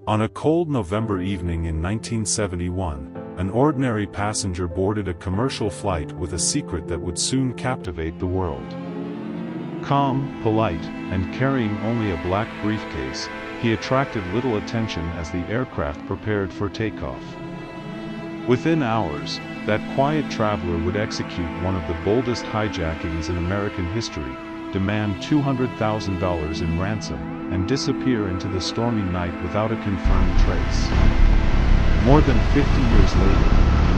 On a cold November evening in 1971, an ordinary passenger boarded a commercial flight with a secret that would soon captivate the world. Calm, polite, and carrying only a black briefcase, he attracted little attention as the aircraft prepared for takeoff. Within hours, that quiet traveler would execute one of the boldest hijackings in American history, demand $200,000 in ransom, and disappear into the stormy night without a confirmed trace. More than 50 years later,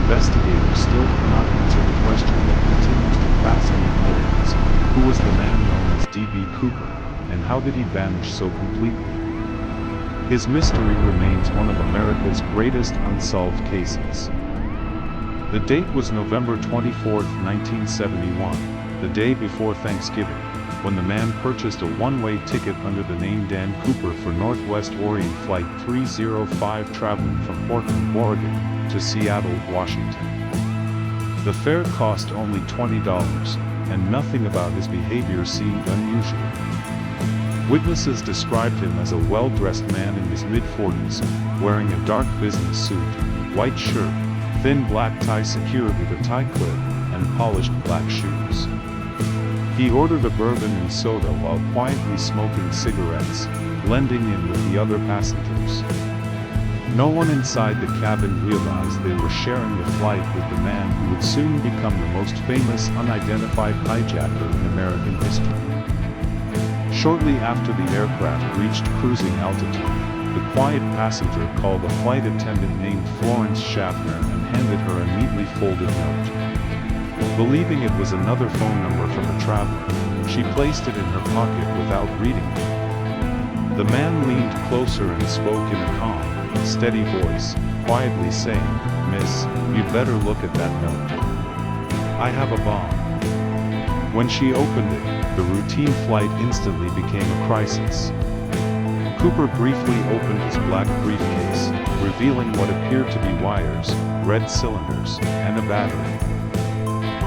investigators still cannot answer the question that continues to fascinate millions: who was the man known as D.B. Cooper, and how did he vanish so completely? His mystery remains one of America's greatest unsolved cases. The date was November 24, 1971, the day before Thanksgiving, when the man purchased a one-way ticket under the name Dan Cooper for Northwest Orient Flight 305 traveling from Portland, Oregon, to Seattle, Washington. The fare cost only $20, and nothing about his behavior seemed unusual. Witnesses described him as a well-dressed man in his mid-40s, wearing a dark business suit, white shirt, thin black tie secured with a tie clip, and polished black shoes. He ordered a bourbon and soda while quietly smoking cigarettes, blending in with the other passengers. No one inside the cabin realized they were sharing the flight with the man who would soon become the most famous unidentified hijacker in American history. Shortly after the aircraft reached cruising altitude, the quiet passenger called a flight attendant named Florence Schaffner and handed her a neatly folded note. Believing it was another phone number from a traveler, she placed it in her pocket without reading it. The man leaned closer and spoke in a calm, steady voice, quietly saying, "Miss, you'd better look at that note. I have a bomb." When she opened it, the routine flight instantly became a crisis. Cooper briefly opened his black briefcase, revealing what appeared to be wires, red cylinders, and a battery.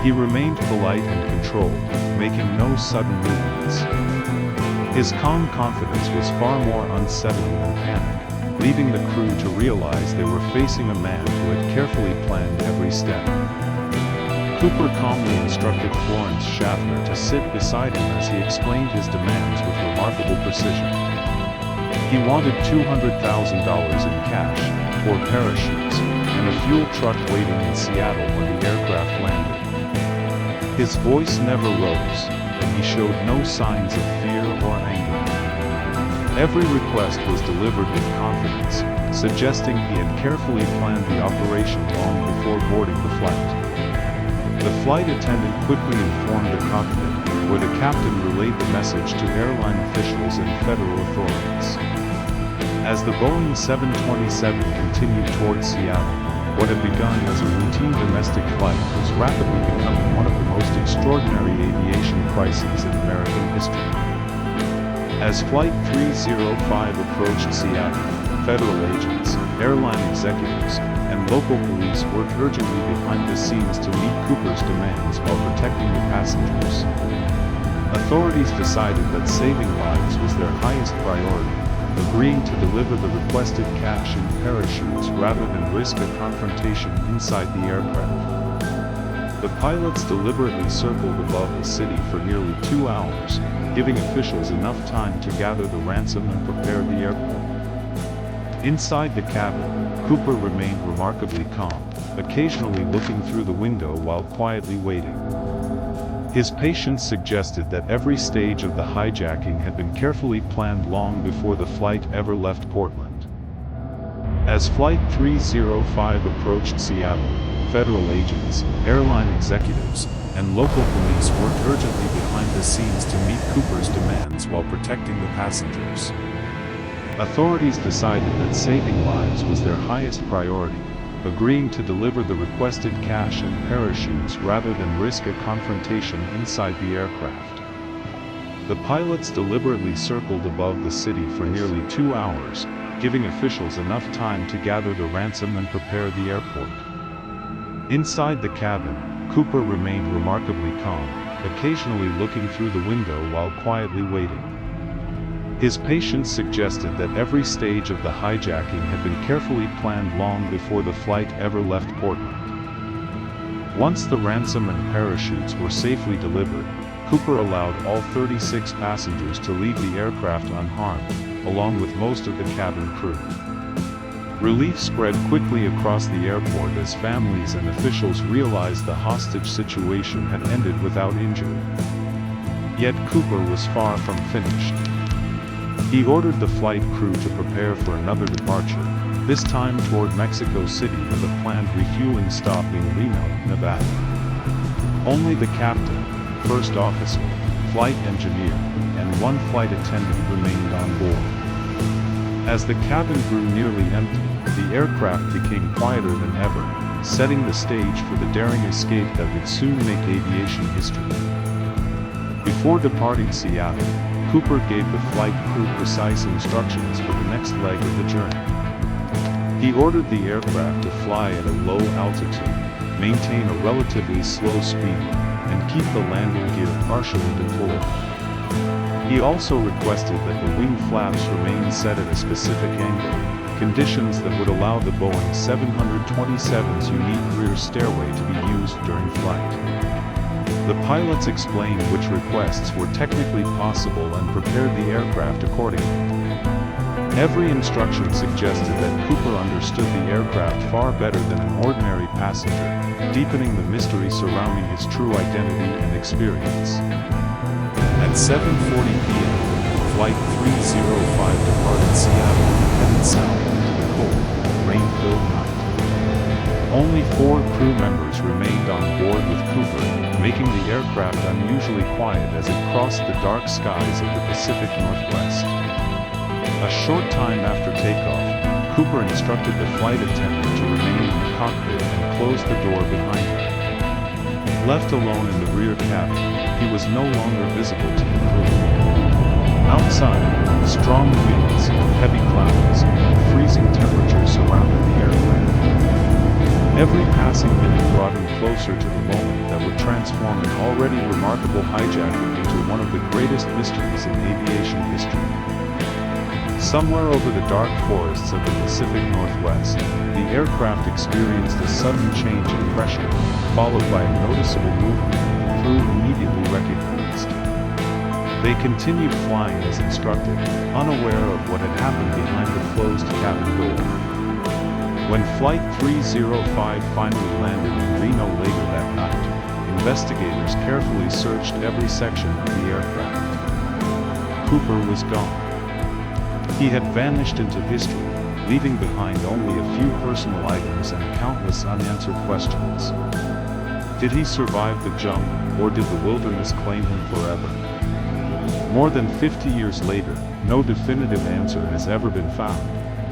He remained polite and controlled, making no sudden movements. His calm confidence was far more unsettling than panic, leaving the crew to realize they were facing a man who had carefully planned every step. Cooper calmly instructed Florence Schaffner to sit beside him as he explained his demands with remarkable precision. He wanted $200,000 in cash, 4 parachutes, and a fuel truck waiting in Seattle when the aircraft landed. His voice never rose, and he showed no signs of fear or anger. Every request was delivered with confidence, suggesting he had carefully planned the operation long before boarding the flight. The flight attendant quickly informed the cockpit, where the captain relayed the message to airline officials and federal authorities. As the Boeing 727 continued towards Seattle, what had begun as a routine domestic flight was rapidly becoming one of the most extraordinary aviation crises in American history. As Flight 305 approached Seattle, federal agents, airline executives, and local police worked urgently behind the scenes to meet Cooper's demands while protecting the passengers. Authorities decided that saving lives was their highest priority, agreeing to deliver the requested cash in parachutes rather than risk a confrontation inside the aircraft. The pilots deliberately circled above the city for nearly 2 hours, giving officials enough time to gather the ransom and prepare the airport. Inside the cabin, Cooper remained remarkably calm, occasionally looking through the window while quietly waiting. His patience suggested that every stage of the hijacking had been carefully planned long before the flight ever left Portland. As Flight 305 approached Seattle, federal agents, airline executives, and local police worked urgently behind the scenes to meet Cooper's demands while protecting the passengers. Authorities decided that saving lives was their highest priority, agreeing to deliver the requested cash and parachutes rather than risk a confrontation inside the aircraft. The pilots deliberately circled above the city for nearly 2 hours, giving officials enough time to gather the ransom and prepare the airport. Inside the cabin, Cooper remained remarkably calm, occasionally looking through the window while quietly waiting. His patients suggested that every stage of the hijacking had been carefully planned long before the flight ever left Portland. Once the ransom and parachutes were safely delivered, Cooper allowed all 36 passengers to leave the aircraft unharmed, along with most of the cabin crew. Relief spread quickly across the airport as families and officials realized the hostage situation had ended without injury. Yet Cooper was far from finished. He ordered the flight crew to prepare for another departure, this time toward Mexico City with a planned refueling stop in Reno, Nevada. Only the captain, first officer, flight engineer, and one flight attendant remained on board. As the cabin grew nearly empty, the aircraft became quieter than ever, setting the stage for the daring escape that would soon make aviation history. Before departing Seattle, Cooper gave the flight crew precise instructions for the next leg of the journey. He ordered the aircraft to fly at a low altitude, maintain a relatively slow speed, and keep the landing gear partially deployed. He also requested that the wing flaps remain set at a specific angle, conditions that would allow the Boeing 727's unique rear stairway to be used during flight. The pilots explained which requests were technically possible and prepared the aircraft accordingly. Every instruction suggested that Cooper understood the aircraft far better than an ordinary passenger, deepening the mystery surrounding his true identity and experience. At 7:40 p.m., Flight 305 departed Seattle and headed south into the cold, rain-filled night. Only 4 crew members remained on board with Cooper, making the aircraft unusually quiet as it crossed the dark skies of the Pacific Northwest. A short time after takeoff, Cooper instructed the flight attendant to remain in the cockpit and close the door behind him. Left alone in the rear cabin, he was no longer visible to the crew. Outside, strong winds, heavy clouds, and freezing temperatures surrounded the aircraft. Every passing minute brought him closer to the moment that would transform an already remarkable hijacking into one of the greatest mysteries in aviation history. Somewhere over the dark forests of the Pacific Northwest, the aircraft experienced a sudden change in pressure, followed by a noticeable movement the crew immediately recognized. They continued flying as instructed, unaware of what had happened behind the closed cabin door. When Flight 305 finally landed in Reno later that night, investigators carefully searched every section of the aircraft. Cooper was gone. He had vanished into history, leaving behind only a few personal items and countless unanswered questions. Did he survive the jungle, or did the wilderness claim him forever? More than 50 years later, no definitive answer has ever been found,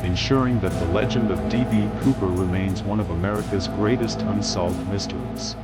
ensuring that the legend of D.B. Cooper remains one of America's greatest unsolved mysteries.